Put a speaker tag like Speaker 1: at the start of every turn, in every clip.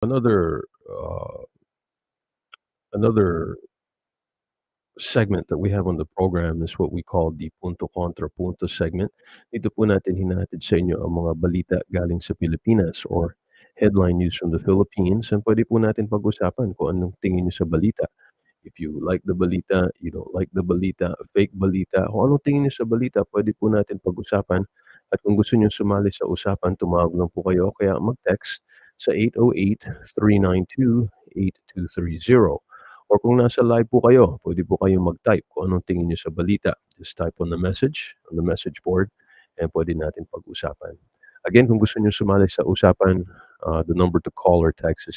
Speaker 1: Another another segment that we have on the program is what we call the Punto Contra Punto segment. Dito po natin hinahatid sa inyo ang mga balita galing sa Pilipinas or headline news from the Philippines, and pwede po natin pag-usapan kung anong tingin niyo sa balita. If you like the balita, you don't like the balita, fake balita, kung anong tingin niyo sa balita, pwede po natin pag-usapan. At kung gusto niyo sumali sa usapan, tumawag lang po kayo, kaya mag-text sa 808-392-8230. Or kung nasa live po kayo, pwede po kayong mag-type kung anong tingin niyo sa balita. Just type on the message board, and pwede natin pag-usapan. Again, kung gusto niyo sumali sa usapan, the number to call or text is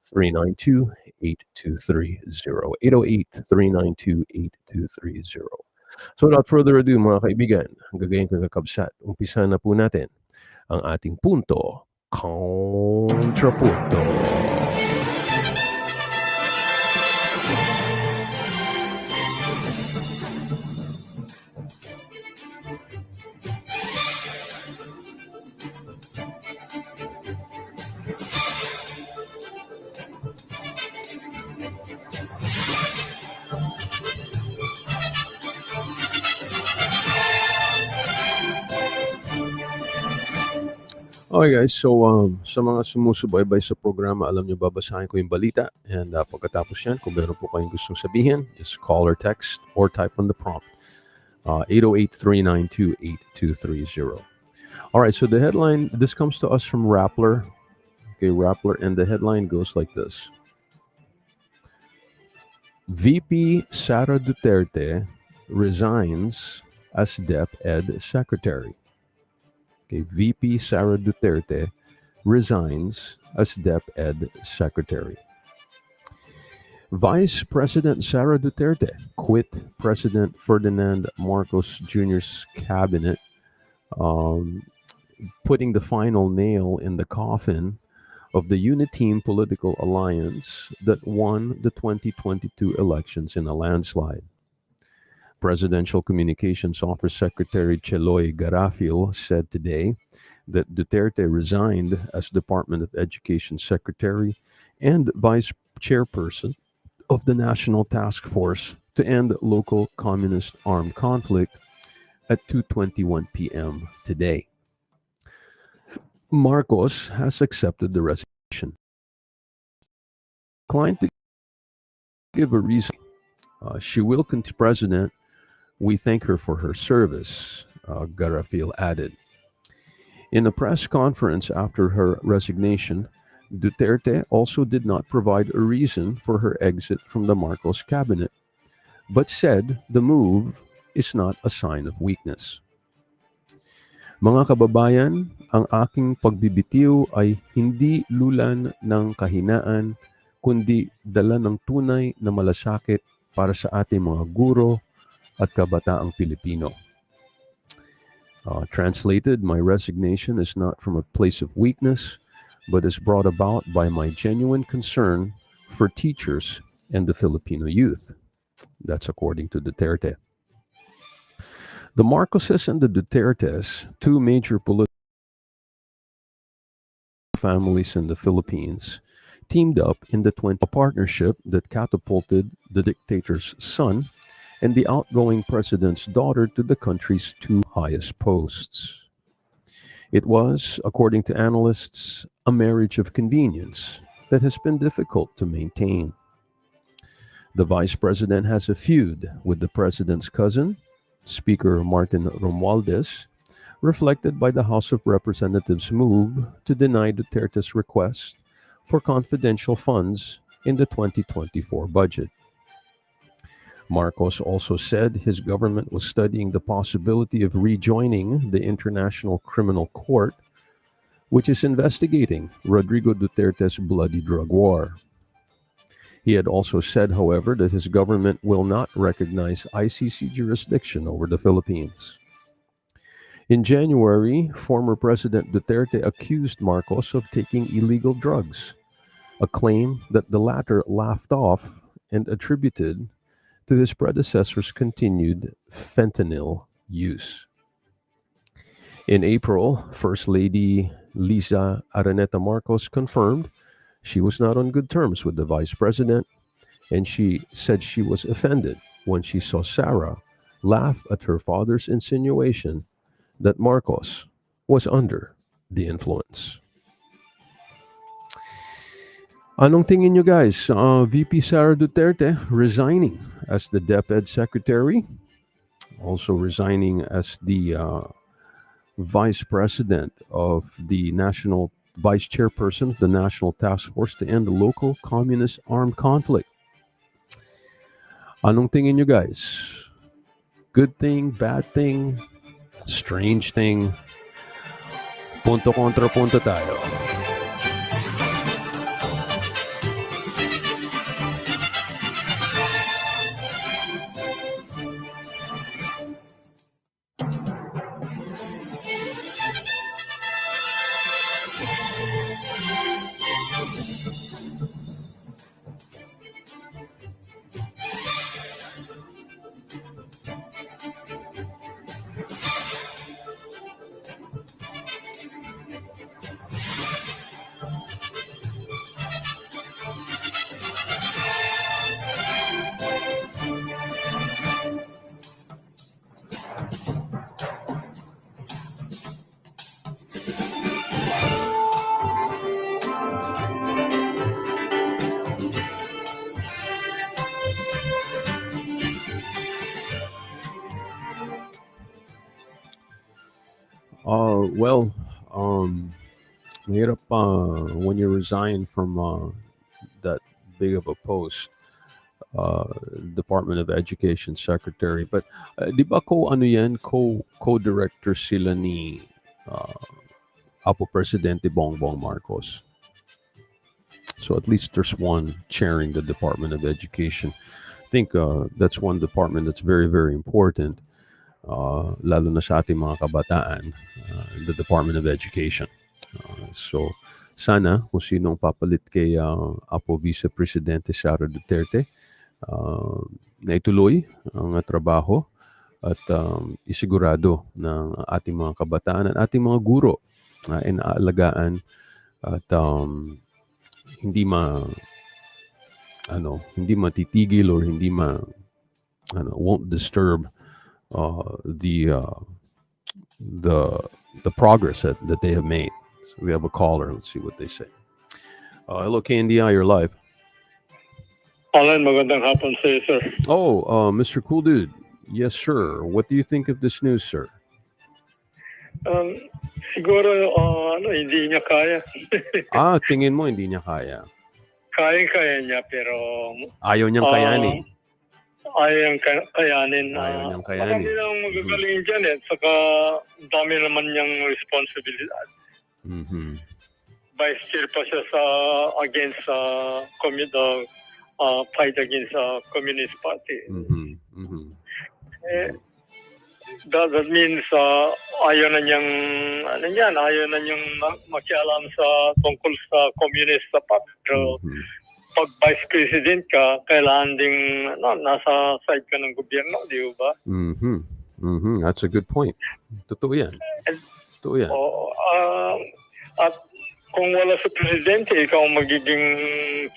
Speaker 1: 808-392-8230. 808-392-8230. So without further ado, mga kaibigan, gagayin ko kakabsat. Umpisa na po natin ang ating punto, kontrapunto. Okay guys, so sa mga sumusubaybay sa programa, alam nyo babasahin ko yung balita, and pagkatapos yan, kung meron po kayong gustong sabihin, just call or text or type on the prompt, 808-392-8230. Alright, so the headline, this comes to us from Rappler. Okay, Rappler, and the headline goes like this. VP Sara Duterte resigns as DepEd Secretary. Okay, VP Sara Duterte resigns as DepEd Secretary. Vice President Sara Duterte quit President Ferdinand Marcos Jr.'s cabinet, putting the final nail in the coffin of the Uniteam political alliance that won the 2022 elections in a landslide. Presidential Communications Office Secretary Cheloy Garafil said today that Duterte resigned as Department of Education Secretary and Vice Chairperson of the National Task Force to End Local Communist Armed Conflict at 2:21 p.m. today. Marcos has accepted the resignation. Declined to give a reason. She will continue president. We thank her for her service, Garafil added. In a press conference after her resignation, Duterte also did not provide a reason for her exit from the Marcos cabinet, but said the move is not a sign of weakness. Mga kababayan, ang aking pagbibitiw ay hindi lulan ng kahinaan, kundi dala ng tunay na malasakit para sa ating mga guro at kabataang Pilipino. Translated, my resignation is not from a place of weakness, but is brought about by my genuine concern for teachers and the Filipino youth. That's according to Duterte. The Marcoses and the Dutertes, two major political families in the Philippines, teamed up in the 20 partnership that catapulted the dictator's son and the outgoing president's daughter to the country's two highest posts. It was, according to analysts, a marriage of convenience that has been difficult to maintain. The vice president has a feud with the president's cousin, Speaker Martin Romualdez, reflected by the House of Representatives' move to deny Duterte's request for confidential funds in the 2024 budget. Marcos also said his government was studying the possibility of rejoining the International Criminal Court, which is investigating Rodrigo Duterte's bloody drug war. He had also said, however, that his government will not recognize ICC jurisdiction over the Philippines. In January, former President Duterte accused Marcos of taking illegal drugs, a claim that the latter laughed off and attributed to his predecessor's continued fentanyl use. In April, First Lady Lisa Araneta Marcos confirmed she was not on good terms with the vice president, and she said she was offended when she saw Sarah laugh at her father's insinuation that Marcos was under the influence. Anong tingin nyo guys? VP Sara Duterte resigning as the DepEd secretary, also resigning as the vice president of the national vice chairperson of the National Task Force to end the local communist armed conflict. Anong tingin nyo guys? Good thing, bad thing, strange thing? Punto kontra punto tayo. Well, mahirap when you resign from that big of a post, uh, Department of Education Secretary. But di ba ano yan, co-director sila ni uh, Apo Presidente Bongbong Marcos. So at least there's one chairing the Department of Education. I think that's one department that's very, very important, lalo na sa ating mga kabataan, the Department of Education. So, sana kung sinong papalit kay Apo Vice Presidente Sara Duterte, na ituloy ang trabaho at isigurado ng ating mga kabataan at ating mga guro na inaalagaan at hindi matitigil or won't disturb the progress that they have made. So we have a caller. Let's see what they say. Hello, KNDI, you're live.
Speaker 2: Alan, magandang hapon sa iyo, sir.
Speaker 1: Oh, Mr. Cool Dude. Yes, sir. What do you think of this news, sir?
Speaker 2: Siguro, hindi niya kaya.
Speaker 1: Tingin mo hindi niya kaya?
Speaker 2: Kaya niya, pero
Speaker 1: ayaw niyang kayanin.
Speaker 2: Ayaw kayanin.
Speaker 1: Ayaw niyang kayanin.
Speaker 2: Marami nang magagaling dyan eh. Saka dami naman niyang responsibilidad.
Speaker 1: Mm-hmm.
Speaker 2: Vice chair pa siya against fight against Communist Party.
Speaker 1: Mm-hmm. Mm-hmm.
Speaker 2: That means ayaw na niyang makialam tungkol sa Communist Party. Pero pag Vice President ka, kailangan ding nasa side ka ng gobyerno, di ba?
Speaker 1: Mm-hmm. Mm-hmm. That's a good point. Totoo yan. Totoo yan.
Speaker 2: At kung wala sa presidente, ikaw magiging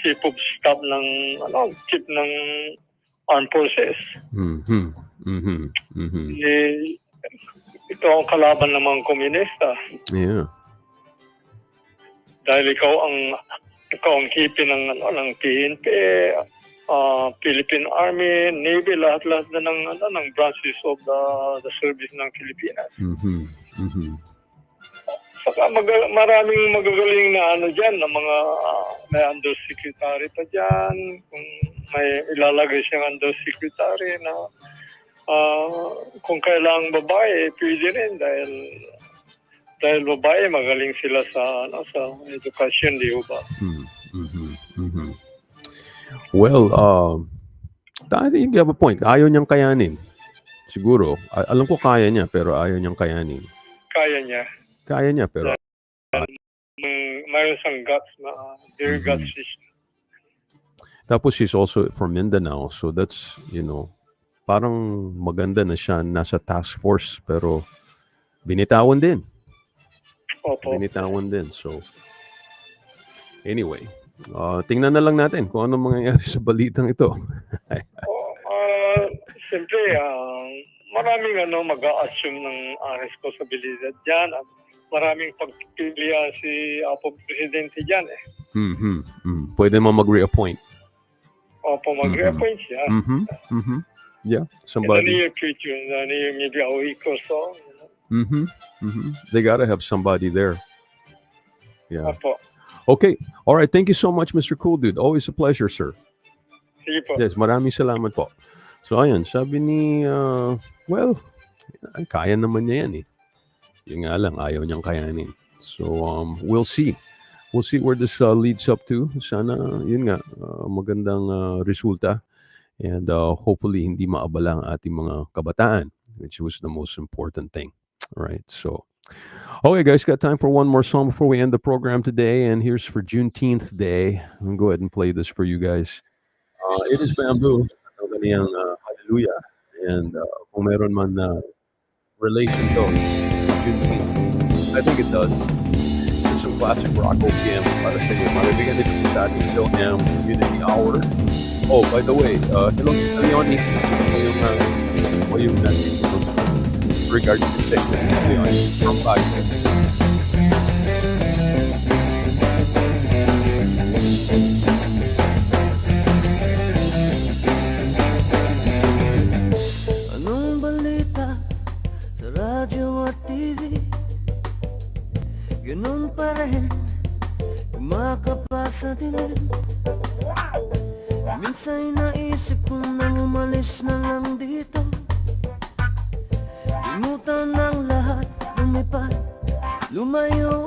Speaker 2: chief of staff chief ng armed forces.
Speaker 1: Mm-hmm. Mm-hmm. Mm-hmm.
Speaker 2: Ito ang kalaban ng mga komunista.
Speaker 1: Yeah.
Speaker 2: Dahil ikaw ang hipi ng PNP, Philippine Army, Navy, lahat-lahat na ng branches of the service ng Pilipinas.
Speaker 1: Mm-hmm. Mm-hmm.
Speaker 2: Saka maraming magagaling na dyan, na mga may undersecretary pa dyan, kung may ilalagay siyang undersecretary na kung kailangang babae, pwede rin dahil babae magaling sila sa edukasyon, di ba?
Speaker 1: Mm-hmm. Mm-hmm. Well, I think you have a point. Ayaw niyang kayanin. Siguro, alam ko kaya niya pero ayaw niyang kayanin.
Speaker 2: Kaya niya.
Speaker 1: Kaya niya, pero
Speaker 2: mayroon siyang guts na very guts.
Speaker 1: Tapos she's also from Mindanao, so that's, parang maganda na siya nasa task force, pero binitawan din.
Speaker 2: Opo.
Speaker 1: Binitawan din. So, anyway, tingnan na lang natin kung ano mangyayari sa balitang ito.
Speaker 2: Ah, Siyempre, maraming mag-a-assume ng responsibilidad diyan at maraming pagpipilian si Apo Presidente diyan eh.
Speaker 1: Pwede mo mag-reappoint.
Speaker 2: Opo, mag-reappoint siya.
Speaker 1: Yeah,
Speaker 2: In the
Speaker 1: somebody.
Speaker 2: near future, maybe a week or so.
Speaker 1: They gotta have somebody there. Yeah.
Speaker 2: Opo.
Speaker 1: Okay. All right. Thank you so much, Mr. Cool Dude. Always a pleasure, sir.
Speaker 2: Sige po.
Speaker 1: Yes, maraming salamat po. So, ayun, sabi ni, well, kaya naman niya yan eh. Yun nga lang, ayaw niyang kayanin. So, we'll see. We'll see where this leads up to. Sana, yun nga, magandang resulta. And hopefully, hindi maabala ang ating mga kabataan, which was the most important thing. All right, so... Okay, guys, got time for one more song before we end the program today. And here's for Juneteenth Day. I'm going to go ahead and play this for you guys. It is Bamboo. Ang kaniyang Hallelujah. And kung meron man relation to Juneteenth, I think it does. It's some classic rock OPM para sa inyo. Maribigyan ito sa ating PhilAm Community Hour. Oh, by the way, hello to Leonie. O yung natin regarding the segment of Leonie from Bagay.
Speaker 3: Anong balita sa radyo at TV? Ganun pa rin kumakapasa din. Minsan naisip ko nang umalis na lang dito. Limutan ng lahat, lumipat, lumayo.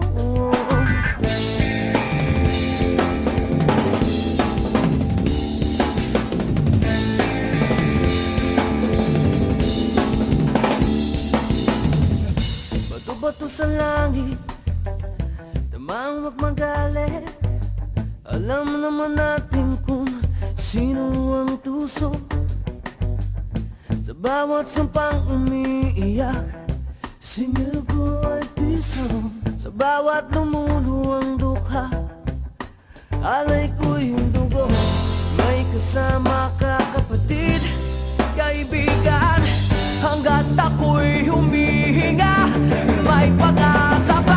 Speaker 3: Bato-bato sa langit, tamang wag magalit. Alam naman natin kung sino ang tuso sa bawat sampang umiiyak. Singil ko ay piso, sa bawat lumuluwang dukha. Alay ko'y dugo, may kasama ka kapatid, kaibigan. Hanggat ako'y humihinga, may pag-asa pa.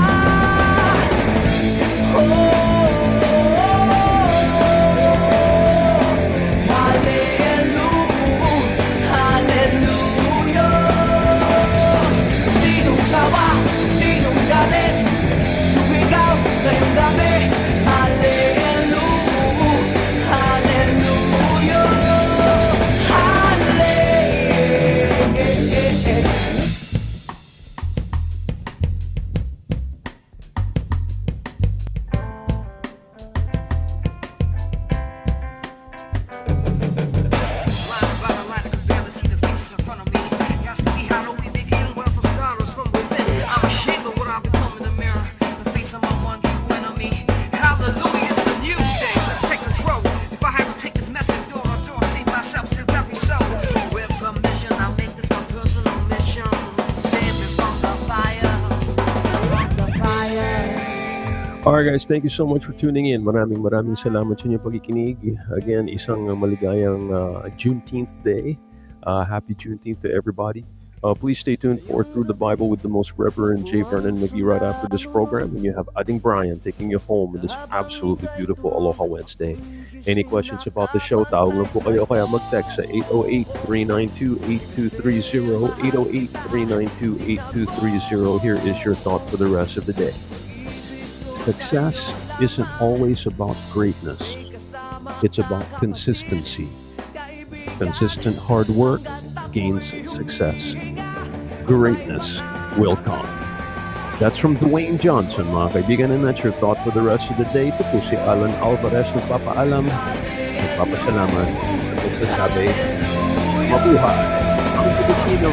Speaker 1: Alright guys, thank you so much for tuning in. Maraming salamat sa inyong pagkikinig. Again, isang maligayang Juneteenth Day. Happy Juneteenth to everybody. Please stay tuned for Through the Bible with the Most Reverend J. Vernon McGee right after this program. And you have Ading Brian taking you home in this absolutely beautiful Aloha Wednesday. Any questions about the show, tawag lang po kayo kaya mag-text sa 808-392-8230, 808-392-8230. Here is your thought for the rest of the day. Success isn't always about greatness. It's about consistency. Consistent hard work gains success. Greatness will come. That's from Dwayne Johnson, mga kaibigan, and that's your thought for the rest of the day. Ito po si Alan Alvarez, nagpapaalam, nagpapasalamat, at nagsasabi, mabuhay ang Pilipino.